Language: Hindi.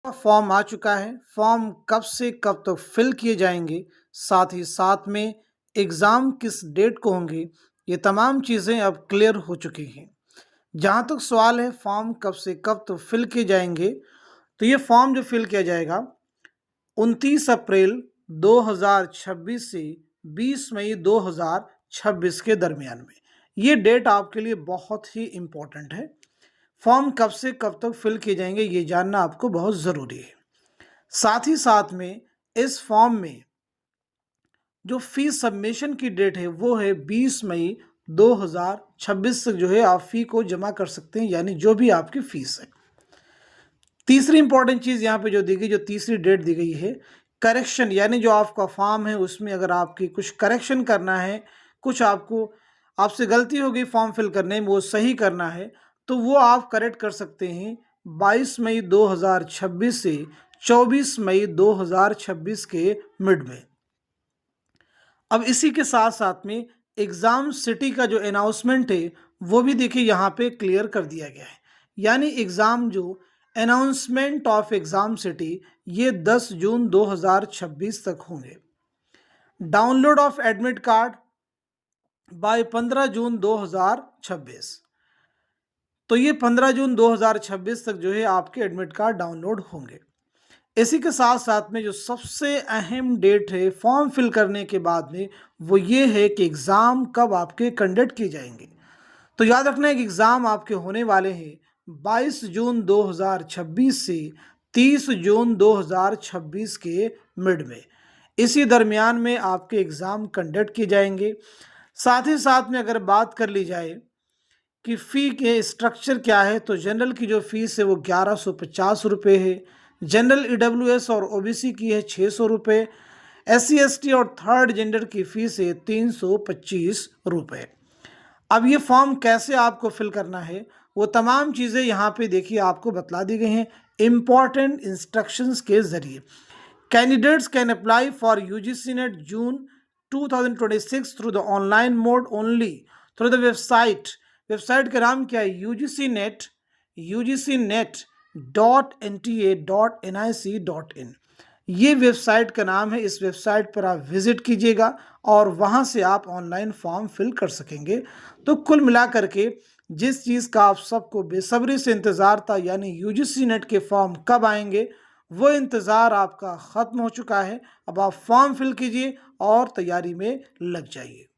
फॉर्म आ चुका है। फॉर्म कब से कब तक फिल किए जाएंगे, साथ ही साथ में एग्ज़ाम किस डेट को होंगे, ये तमाम चीज़ें अब क्लियर हो चुकी हैं। जहाँ तक सवाल है फॉर्म कब से कब तक फिल किए जाएंगे, तो ये फॉर्म जो फिल किया जाएगा 29 अप्रैल 2026 से 20 मई 2026 के दरमियान में। ये डेट आपके लिए बहुत ही इम्पोर्टेंट है। फॉर्म कब से कब तक फिल किए जाएंगे ये जानना आपको बहुत ज़रूरी है। साथ ही साथ में इस फॉर्म में जो फीस सबमिशन की डेट है वो है 20 मई 2026 तक जो है आप फी को जमा कर सकते हैं, यानी जो भी आपकी फीस है। तीसरी इंपॉर्टेंट चीज़ यहाँ पे जो दी गई, जो तीसरी डेट दी गई है, करेक्शन, यानी जो आपका फॉर्म है उसमें अगर आपकी कुछ करेक्शन करना है, कुछ आपसे गलती हो गई फॉर्म फिल करने में, वो सही करना है, तो वो आप करेक्ट कर सकते हैं 22 मई 2026 से 24 मई 2026 के मिड में। अब इसी के साथ साथ में एग्ज़ाम सिटी का जो अनाउंसमेंट है वो भी देखिए यहाँ पे क्लियर कर दिया गया है। यानी एग्ज़ाम जो अनाउंसमेंट ऑफ एग्ज़ाम सिटी ये 10 जून 2026 तक होंगे। Download of admit card by 15 June 2026। तो ये 15 जून 2026 तक जो है आपके एडमिट कार्ड डाउनलोड होंगे। इसी के साथ साथ में जो सबसे अहम डेट है फॉर्म फिल करने के बाद में, वो ये है कि एग्ज़ाम कब आपके कंडक्ट किए जाएंगे। तो याद रखना है कि एग्ज़ाम आपके होने वाले हैं 22 जून 2026 से 30 जून 2026 के मिड में। इसी दरमियान में आपके एग्ज़ाम कंडक्ट किए जाएंगे। साथ ही साथ में अगर बात कर ली जाए कि फ़ी के स्ट्रक्चर क्या है, तो जनरल की जो फीस है वो 1150 रुपये है। जनरल ईडब्ल्यूएस और ओबीसी की है 600 रुपये। एससी एसटी और थर्ड जेंडर की फीस है 325 रुपये। अब ये फॉर्म कैसे आपको फिल करना है, वो तमाम चीज़ें यहाँ पे देखिए आपको बतला दी गई हैं इम्पॉर्टेंट इंस्ट्रक्शंस के ज़रिए। Candidates can apply for UGC net June 2026 through the online mode only through the website. Website का नाम क्या है? UGCnet.nta.nic.in। ये वेबसाइट का नाम है। इस वेबसाइट पर आप विजिट कीजिएगा और वहाँ से आप ऑनलाइन फॉर्म फिल कर सकेंगे। तो कुल मिलाकर के जिस चीज़ का आप सबको बेसब्री से इंतज़ार था, यानी यूजीसी नेट के फॉर्म कब आएंगे, वो इंतज़ार आपका ख़त्म हो चुका है। अब आप फॉर्म फिल कीजिए और तैयारी में लग जाइए।